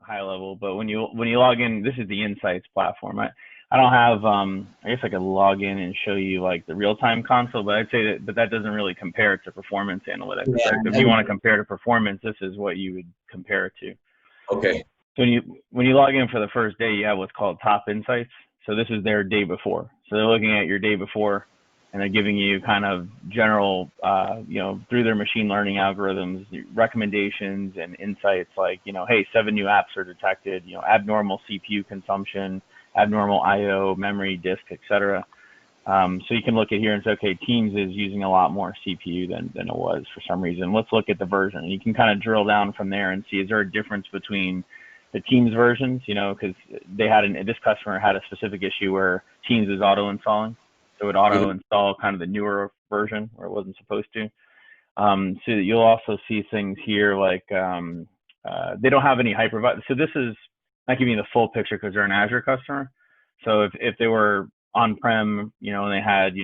high level, but when you log in, this is the Insights platform. I don't have I guess I could log in and show you like the real-time console, but I'd say that doesn't really compare it to performance analytics. Yeah, right? So if you want to compare to performance, this is what you would compare it to. okay. So when you log in for the first day, you have what's called Top Insights. So this is their day before. So they're looking at your day before, and they're giving you kind of general, through their machine learning algorithms, recommendations and insights like, hey, 7 new apps are detected, abnormal CPU consumption, abnormal I/O, memory, disk, etc. So you can look at here and say, okay, Teams is using a lot more CPU than it was for some reason. Let's look at the version. And you can kind of drill down from there and see, is there a difference between the Teams versions, because this customer had a specific issue where Teams is auto-installing. So it would auto-install kind of the newer version where it wasn't supposed to. So you'll also see things here like they don't have any hypervisor. So this is not giving you the full picture because they're an Azure customer. So if they were on-prem, and they had,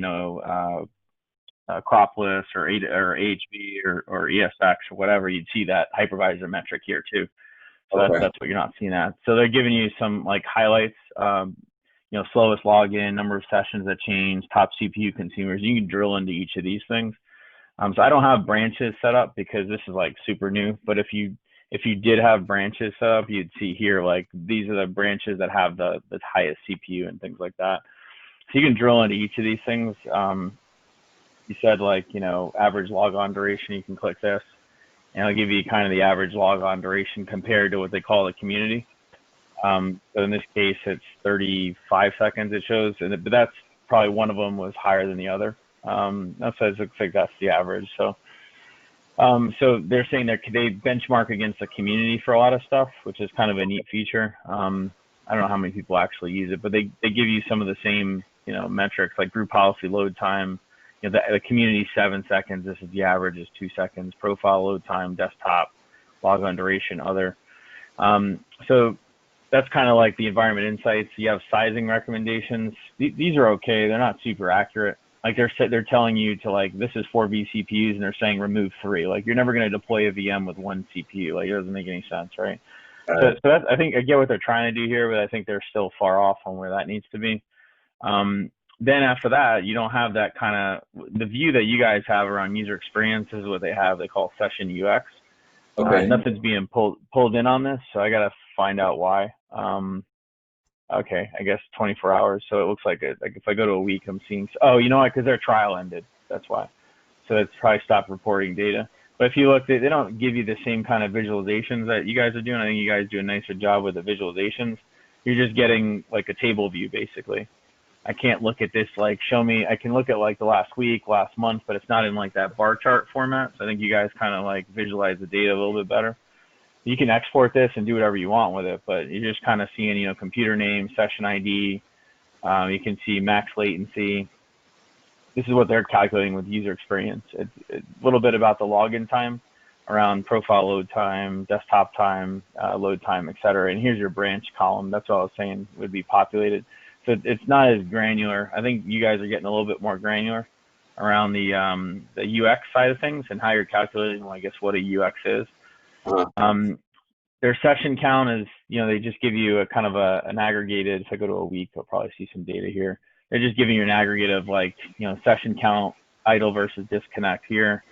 Acropolis or AHV or ESX or whatever, you'd see that hypervisor metric here too. So that's what you're not seeing at. So they're giving you some like highlights, slowest login, number of sessions that change, top CPU consumers. You can drill into each of these things. So I don't have branches set up because this is like super new, but if you did have branches set up, you'd see here, like these are the branches that have the highest CPU and things like that. So you can drill into each of these things. You said like, average logon duration, you can click this and I'll give you kind of the average logon duration compared to what they call the community. So in this case, it's 35 seconds it shows, but that's probably one of them was higher than the other. That says looks like that's the average. So they're saying they benchmark against the community for a lot of stuff, which is kind of a neat feature. I don't know how many people actually use it, but they give you some of the same, metrics like group policy load time. The community 7 seconds. This is the average is 2 seconds. Profile load time, desktop, logon duration, other. So that's kind of like the environment insights. You have sizing recommendations. These are okay. They're not super accurate. Like they're telling you to like, this is 4 vCPUs and they're saying remove 3. Like you're never going to deploy a VM with 1 CPU. Like it doesn't make any sense, right? So that's, I think I get what they're trying to do here, but I think they're still far off on where that needs to be. Then after that, you don't have that kind of, the view that you guys have around user experience is what they have. They call session UX. Okay. Nothing's being pulled in on this, so I got to find out why. Okay, I guess 24 hours. So it looks like if I go to a week, I'm seeing, oh, you know what, because their trial ended. That's why. So it's probably stopped reporting data. But if you look, they don't give you the same kind of visualizations that you guys are doing. I think you guys do a nicer job with the visualizations. You're just getting like a table view, basically. I can't look at this like I can look at like the last week, last month, but it's not in like that bar chart format. So I think you guys kind of like visualize the data a little bit better. You can export this and do whatever you want with it, but you're just kind of seeing, computer name, session ID. You can see max latency. This is what they're calculating with user experience. It's a little bit about the login time around profile load time, desktop time, load time, et cetera. And here's your branch column. That's what I was saying would be populated. So it's not as granular. I think you guys are getting a little bit more granular around the UX side of things and how you're calculating, I guess, what a UX is. Their session count is, they just give you a kind of an aggregated, if I go to a week, I'll probably see some data here. They're just giving you an aggregate of like, session count, idle versus disconnect here.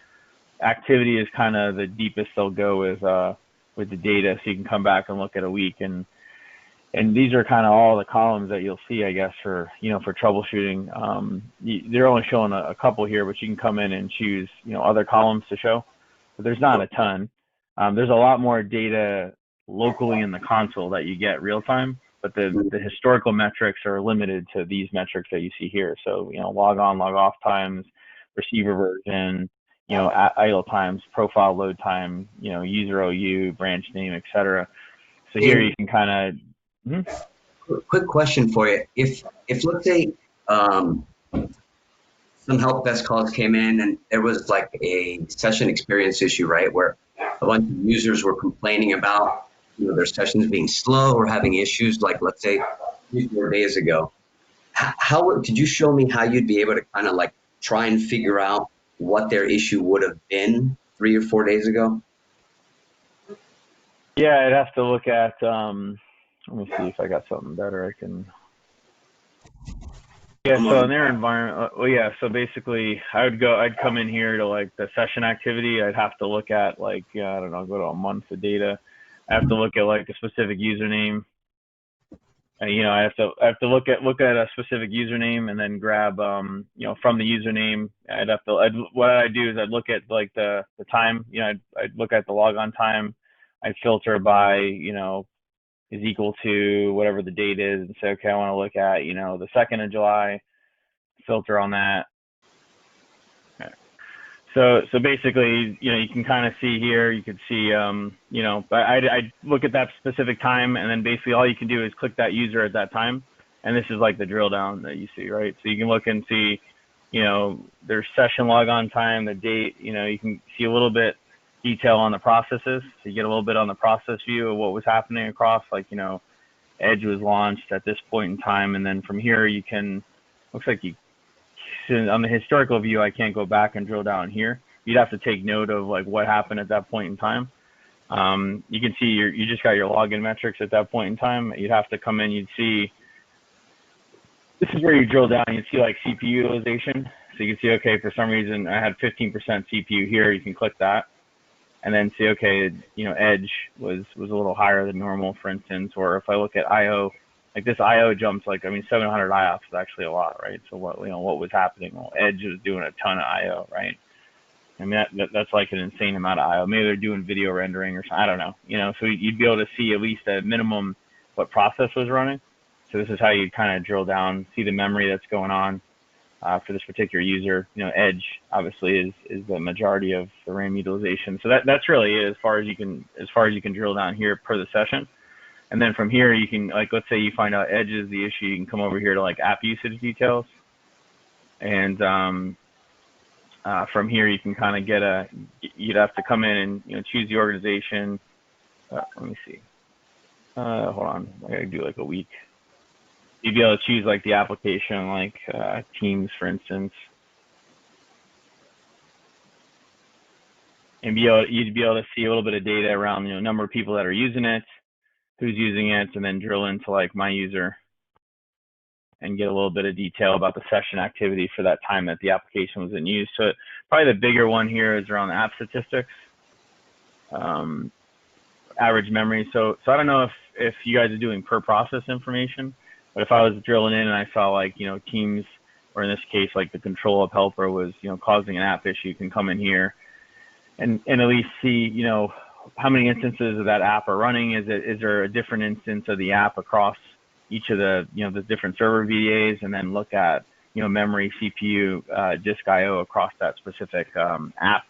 Activity is kind of the deepest they'll go with the data. So you can come back and look at a week and these are kind of all the columns that you'll see, I guess, for troubleshooting. They're only showing a couple here, but you can come in and choose, other columns to show. But there's not a ton. There's a lot more data locally in the console that you get real time, but the historical metrics are limited to these metrics that you see here. So, log on, log off times, receiver version, idle times, profile load time, user OU, branch name, et cetera. So here you can kind of, Quick question for you. If let's say some help desk calls came in and there was like a session experience issue, right, where a bunch of users were complaining about their sessions being slow or having issues, like let's say 3 or 4 days ago, how could you show me how you'd be able to kind of like try and figure out what their issue would have been 3 or 4 days ago? Yeah, I'd have to look at, let me see if I got something better I can. Yeah, so in their environment, well, yeah, so basically I'd come in here to like the session activity. I'd have to look at like, I don't know, go to a month of data. I have to look at like a specific username. I have to look at a specific username and then grab, from the username. What I'd do is I'd look at like the time. I'd look at the logon time. I'd filter by, is equal to whatever the date is, and say, okay, I want to look at, the 2nd of July. Filter on that. Okay. So basically, you can kind of see here. You could see, I look at that specific time, and then basically all you can do is click that user at that time, and this is like the drill down that you see, right? So you can look and see, their session logon time, the date. You can see a little bit detail on the processes. So you get a little bit on the process view of what was happening across, like, Edge was launched at this point in time, and then from here you can, looks like you. On the historical view, I can't go back and drill down here. You'd have to take note of like what happened at that point in time. You can see you just got your login metrics at that point in time. You'd have to come in. You'd see, this is where you drill down. You'd see like CPU utilization. So you can see, okay, for some reason I had 15% CPU here. You can click that, and then see, okay, Edge was a little higher than normal, for instance. Or if I look at IO. Like this IO jumps, 700 IOPS is actually a lot, right? So what was happening? Well, Edge was doing a ton of IO, right? I mean, that's like an insane amount of IO. Maybe they're doing video rendering or something. I don't know. So you'd be able to see at least at minimum what process was running. So this is how you kind of drill down, see the memory that's going on for this particular user. Edge obviously is the majority of the RAM utilization. So that's really it as far as you can drill down here per the session. And then from here, you can, let's say you find out Edge is the issue, you can come over here to app usage details. And from here, you can kind of you'd have to come in and, choose the organization. Let me see. Hold on, I gotta do a week. You'd be able to choose the application, Teams, for instance. And you'd be able to see a little bit of data around, number of people that are using it, who's using it, and then drill into my user and get a little bit of detail about the session activity for that time that the application was in use. So probably the bigger one here is around the app statistics, average memory. So I don't know if you guys are doing per process information, but if I was drilling in and I saw Teams, or in this case the ControlUp helper was causing an app issue, you can come in here and at least see how many instances of that app are running. Is there a different instance of the app across each of the the different server VDAs, and then look at memory, CPU, disk IO across that specific app.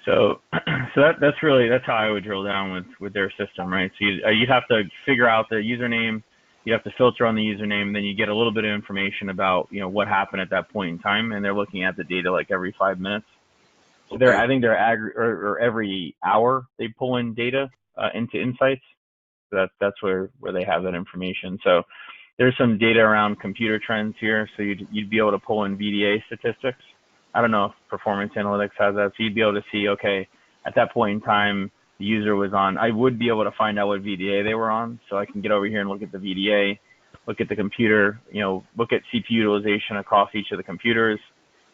So that's how I would drill down with their system, right? So you'd have to figure out the username, you have to filter on the username, and then you get a little bit of information about what happened at that point in time, and they're looking at the data every 5 minutes. So I think they're every hour they pull in data into Insights. So that's where they have that information. So there's some data around computer trends here. So you'd be able to pull in VDA statistics. I don't know if Performance Analytics has that. So you'd be able to see, okay, at that point in time, the user was on. I would be able to find out what VDA they were on. So I can get over here and look at the VDA, look at the computer, look at CPU utilization across each of the computers,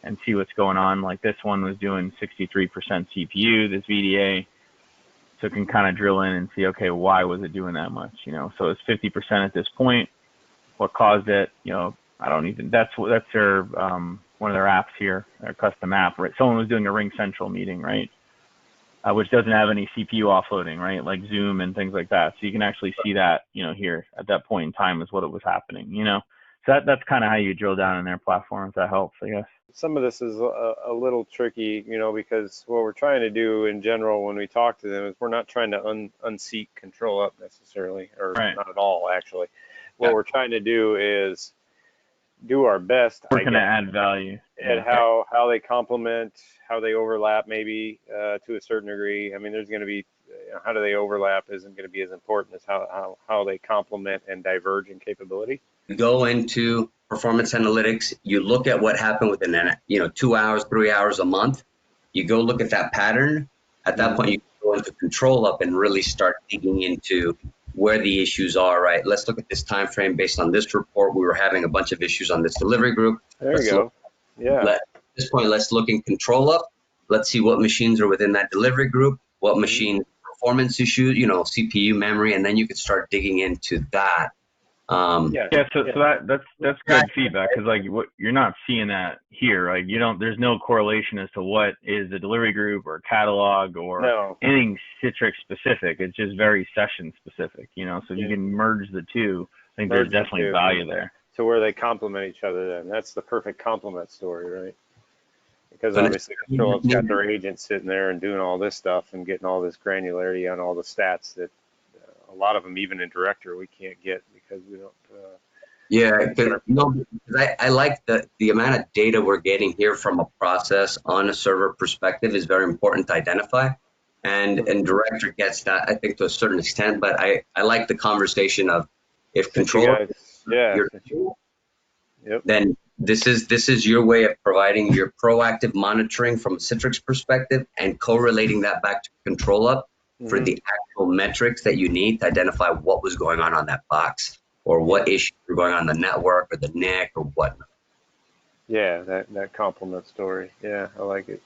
and see what's going on. This one was doing 63% CPU, this VDA. So it can kind of drill in and see, okay, why was it doing that much? So it's 50% at this point. What caused it? That's their, one of their apps here, their custom app, right? Someone was doing a Ring Central meeting, right? Which doesn't have any CPU offloading, right? Like Zoom and things like that. So you can actually see that, here at that point in time is what it was happening, So that's kind of how you drill down in their platform, if that helps, I guess. Some of this is a little tricky, because what we're trying to do in general when we talk to them is we're not trying to unseat ControlUp necessarily, or right. Not at all, actually. What we're trying to do is do our best. We're going to add value. At how they complement, how they overlap, maybe to a certain degree. I mean, there's going to be, how do they overlap isn't going to be as important as how they complement and diverge in capability. You go into Performance Analytics, you look at what happened within 2 hours, 3 hours, a month. You go look at that pattern. At that point, you go go into ControlUp and really start digging into where the issues are, right? Let's look at this time frame based on this report. We were having a bunch of issues on this delivery group. There you go. Yeah. At this point, let's look in ControlUp. Let's see what machines are within that delivery group, what machine performance issues, you know, CPU, memory, and then you can start digging into that. So that's good feedback, because like what you're not seeing that here. Like there's no correlation as to what is a delivery group or catalog or anything Citrix specific. It's just very session specific, so you can merge the two. I think there's definitely value there. To where they complement each other then. That's the perfect complement story, right? Because obviously ControlUp's got their agents sitting there and doing all this stuff and getting all this granularity on all the stats that a lot of them, even in Director, we can't get because we don't. I like the amount of data we're getting here from a process on a server perspective is very important to identify. And Director gets that, I think, to a certain extent, but I like the conversation of if ControlUp then this is your way of providing your proactive monitoring from a Citrix perspective and correlating that back to ControlUp for the actual metrics that you need to identify what was going on that box or what issues were going on the network or the NIC or whatnot. Yeah, that complement story. Yeah, I like it.